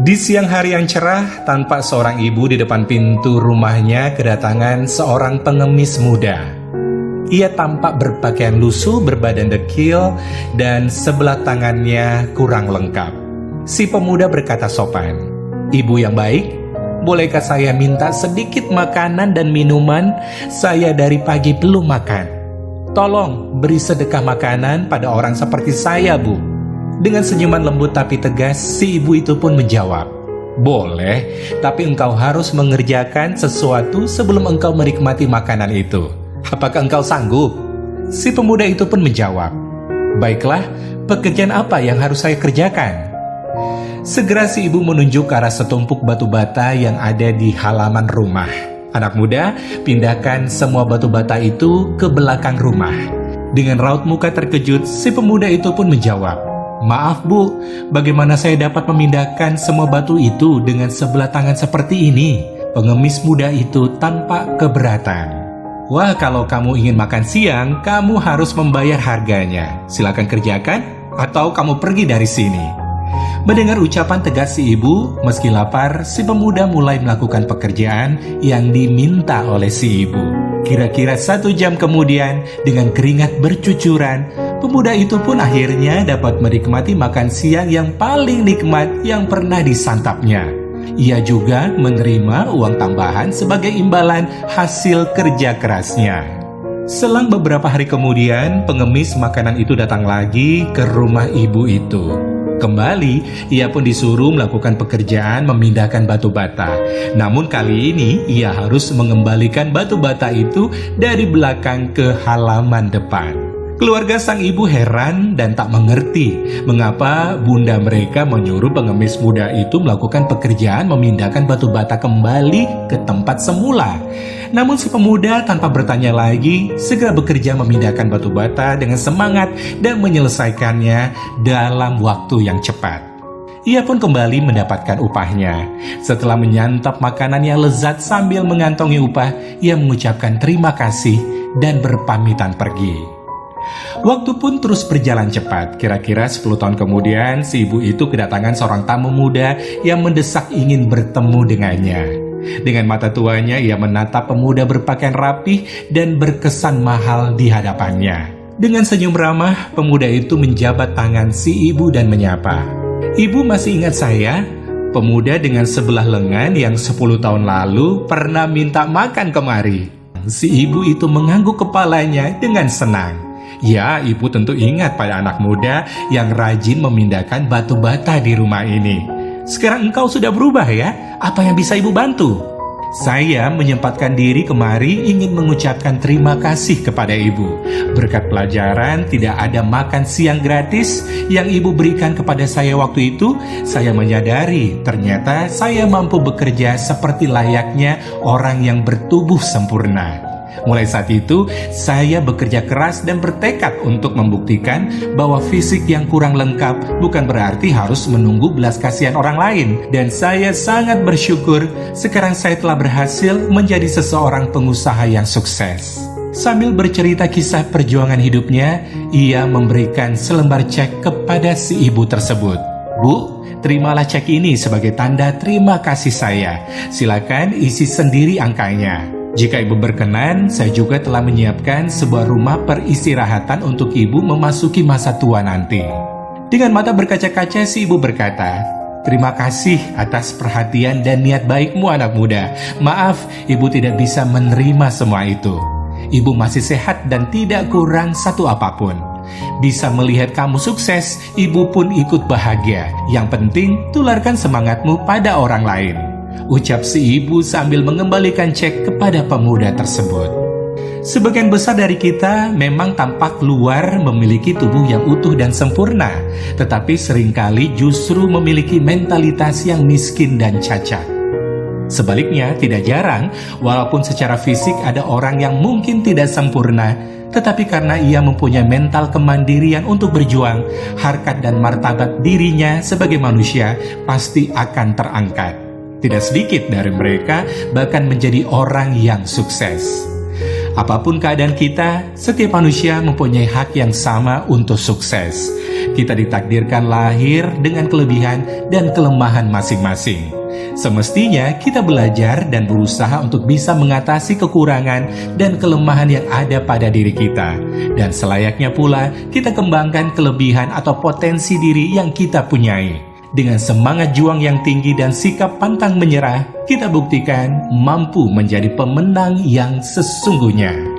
Di siang hari yang cerah, tanpa seorang ibu di depan pintu rumahnya kedatangan seorang pengemis muda. Ia tampak berpakaian lusuh, berbadan dekil, dan sebelah tangannya kurang lengkap. Si pemuda berkata sopan, "Ibu yang baik, bolehkah saya minta sedikit makanan dan minuman? Saya dari pagi belum makan. Tolong beri sedekah makanan pada orang seperti saya, Bu." Dengan senyuman lembut tapi tegas, si ibu itu pun menjawab, "Boleh, tapi engkau harus mengerjakan sesuatu sebelum engkau menikmati makanan itu. Apakah engkau sanggup?" Si pemuda itu pun menjawab, "Baiklah, pekerjaan apa yang harus saya kerjakan?" Segera si ibu menunjuk ke arah setumpuk batu bata yang ada di halaman rumah. "Anak muda, pindahkan semua batu bata itu ke belakang rumah." Dengan raut muka terkejut, si pemuda itu pun menjawab, "Maaf Bu, bagaimana saya dapat memindahkan semua batu itu dengan sebelah tangan seperti ini?" Pengemis muda itu tampak keberatan. "Wah, kalau kamu ingin makan siang, kamu harus membayar harganya. Silakan kerjakan, atau kamu pergi dari sini." Mendengar ucapan tegas si ibu, meski lapar, si pemuda mulai melakukan pekerjaan yang diminta oleh si ibu. Kira-kira 1 jam kemudian, dengan keringat bercucuran, pemuda itu pun akhirnya dapat menikmati makan siang yang paling nikmat yang pernah disantapnya. Ia juga menerima uang tambahan sebagai imbalan hasil kerja kerasnya. Selang beberapa hari kemudian, pengemis makanan itu datang lagi ke rumah ibu itu. Kembali, ia pun disuruh melakukan pekerjaan memindahkan batu bata. Namun kali ini, ia harus mengembalikan batu bata itu dari belakang ke halaman depan. Keluarga sang ibu heran dan tak mengerti mengapa bunda mereka menyuruh pengemis muda itu melakukan pekerjaan memindahkan batu bata kembali ke tempat semula. Namun si pemuda tanpa bertanya lagi segera bekerja memindahkan batu bata dengan semangat dan menyelesaikannya dalam waktu yang cepat. Ia pun kembali mendapatkan upahnya. Setelah menyantap makanan yang lezat sambil mengantongi upah, ia mengucapkan terima kasih dan berpamitan pergi. Waktu pun terus berjalan cepat. Kira-kira 10 tahun kemudian, si ibu itu kedatangan seorang tamu muda yang mendesak ingin bertemu dengannya. Dengan mata tuanya, ia menatap pemuda berpakaian rapih dan berkesan mahal di hadapannya. Dengan senyum ramah, pemuda itu menjabat tangan si ibu dan menyapa, "Ibu masih ingat saya? Pemuda dengan sebelah lengan yang 10 tahun lalu pernah minta makan kemari." Si ibu itu mengangguk kepalanya dengan senang. "Ya, ibu tentu ingat pada anak muda yang rajin memindahkan batu bata di rumah ini. Sekarang engkau sudah berubah ya? Apa yang bisa ibu bantu?" "Saya menyempatkan diri kemari ingin mengucapkan terima kasih kepada ibu. Berkat pelajaran tidak ada makan siang gratis yang ibu berikan kepada saya waktu itu, saya menyadari ternyata saya mampu bekerja seperti layaknya orang yang bertubuh sempurna. Mulai saat itu, saya bekerja keras dan bertekad untuk membuktikan bahwa fisik yang kurang lengkap bukan berarti harus menunggu belas kasihan orang lain. Dan saya sangat bersyukur sekarang saya telah berhasil menjadi seseorang pengusaha yang sukses." Sambil bercerita kisah perjuangan hidupnya, ia memberikan selembar cek kepada si ibu tersebut. "Bu, terimalah cek ini sebagai tanda terima kasih saya. Silakan isi sendiri angkanya. Jika ibu berkenan, saya juga telah menyiapkan sebuah rumah peristirahatan untuk ibu memasuki masa tua nanti." Dengan mata berkaca-kaca, si ibu berkata, "Terima kasih atas perhatian dan niat baikmu anak muda. Maaf, ibu tidak bisa menerima semua itu. Ibu masih sehat dan tidak kurang satu apapun. Bisa melihat kamu sukses, ibu pun ikut bahagia. Yang penting, tularkan semangatmu pada orang lain," ucap si ibu sambil mengembalikan cek kepada pemuda tersebut. Sebagian besar dari kita memang tampak luar memiliki tubuh yang utuh dan sempurna, tetapi seringkali justru memiliki mentalitas yang miskin dan cacat. Sebaliknya, tidak jarang, walaupun secara fisik ada orang yang mungkin tidak sempurna, tetapi karena ia mempunyai mental kemandirian untuk berjuang, harkat dan martabat dirinya sebagai manusia pasti akan terangkat. Tidak sedikit dari mereka bahkan menjadi orang yang sukses. Apapun keadaan kita, setiap manusia mempunyai hak yang sama untuk sukses. kita ditakdirkan lahir dengan kelebihan dan kelemahan masing-masing. Semestinya kita belajar dan berusaha untuk bisa mengatasi kekurangan dan kelemahan yang ada pada diri kita. Dan selayaknya pula kita kembangkan kelebihan atau potensi diri yang kita punyai. Dengan semangat juang yang tinggi dan sikap pantang menyerah, kita buktikan mampu menjadi pemenang yang sesungguhnya.